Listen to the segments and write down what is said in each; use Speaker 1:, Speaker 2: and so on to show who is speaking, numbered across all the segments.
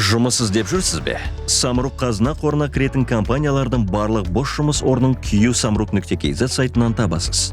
Speaker 1: Жұмыс іздеп жүрсіз бе? Самұрық қазына қорына кіретін компаниялардың барлық бос жұмыс орнын qsamruk.kz сайтынан табасыз.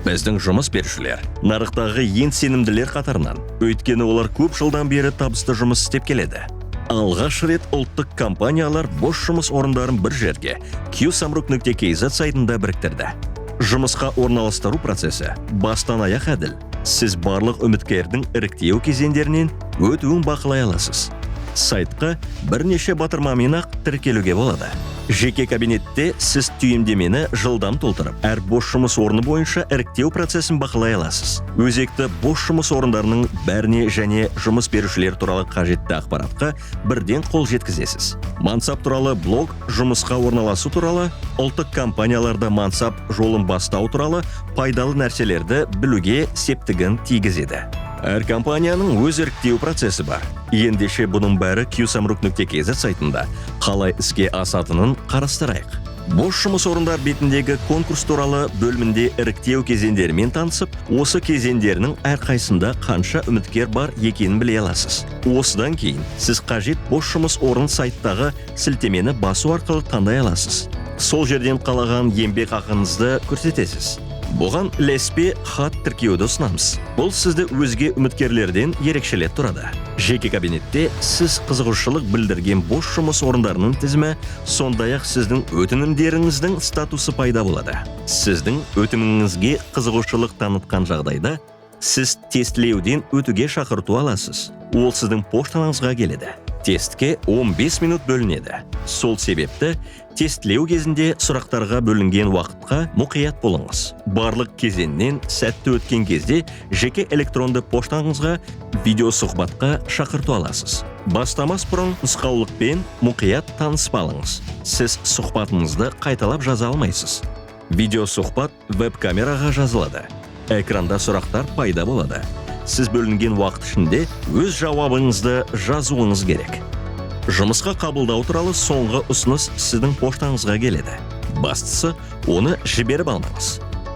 Speaker 1: Біздің жұмыс берушілер нарықтағы ең сенімділер қатарынан, өйткені олар көп жылдан бері табысты жұмыс істеп келеді. Алғаш рет ұлттық компаниялар бос жұмыс орындарын бір жерге qsamruk.kz сайтында біріктірді. Жұмысқа орналастыру процесі бастан аяқ әділ. Сіз барлық үміткердің іріктеу кезеңдерінен өтуін бақылай аласыз. Сайтқа бірнеше батырмамен-ақ тіркелуге болады. Жеке кабинетте сіз түйіндемені жылдам толтырып, әр бос жұмыс орны бойынша іріктеу процесін бақылай аласыз. Өзекті бос жұмыс орындарының бәріне және жұмыс берушілер туралы қажетті ақпаратқа бірден қол жеткізесіз. Мансап туралы блог, жұмысқа орналасу туралы, ұлттық компанияларда мансап жолын бастау туралы пайдалы нәрселерді білуге септігін тигізеді. Әр компанияның өз іріктеу процесі бар. Ендеше бұның бәрі qsamruk.kz сайтында қалай іске асатынын қарастырайық. Бос жұмыс орындар бетіндегі конкурс туралы бөлімінде іріктеу кезеңдерімен танысып, осы кезеңдерінің әрқайсында қанша үміткер бар екенін біле аласыз. Осыдан кейін сіз қажет бос жұмыс орын сайттағы сілтемені басу арқылы таңдай аласыз. Сол жерден қалаған еңбек ақыңызды көрсетесіз. Бұған ілеспе хат тіркеуді ұсынамыз. Бұл сізді өзге үміткерлерден ерекшелеп тұрады. Жеке кабинетте сіз қызығушылық білдірген бос жұмыс орындарының тізімі, сондай-ақ сіздің өтінімдеріңіздің статусы пайда болады. Сіздің өтініміңізге қызығушылық танытқан жағдайда, сіз тестілеуден өтуге шақырту аласыз. Ол сіздің поштаңызға келеді. Тестке 15 минут бөлінеді. Сол себепті тестілеу кезінде сұрақтарға бөлінген уақытқа мұқият болыңыз. Барлық кезеңнен сәтті өткен кезде жеке электронды поштаңызға видеосұхбатқа шақырту аласыз. Бастамас бұрын нұсқаулықпен мұқият таныспалыңыз. Сіз сұхбатыңызды қайталап жаза алмайсыз. Видеосұхбат веб-камераға жазылады. Экранда сұрақтар пайда болады. Сіз бөлінген уақыт ішінде өз жауабыңызды жазуыңыз керек. Жұмысқа қабылдау туралы соңғы ұсыныс сіздің поштаңызға келеді. Бастысы, оны жіберіп алмаңыз.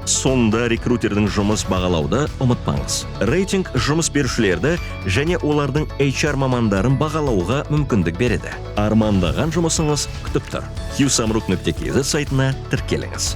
Speaker 1: Соңында рекрутердің жұмыс бағалауды ұмытпаңыз. Рейтинг жұмыс берушілерді және олардың HR мамандарын бағалауға мүмкіндік береді. Армандаған жұмысыңыз күтіп тұр. qsamruk.kz сайтына тіркеліңіз.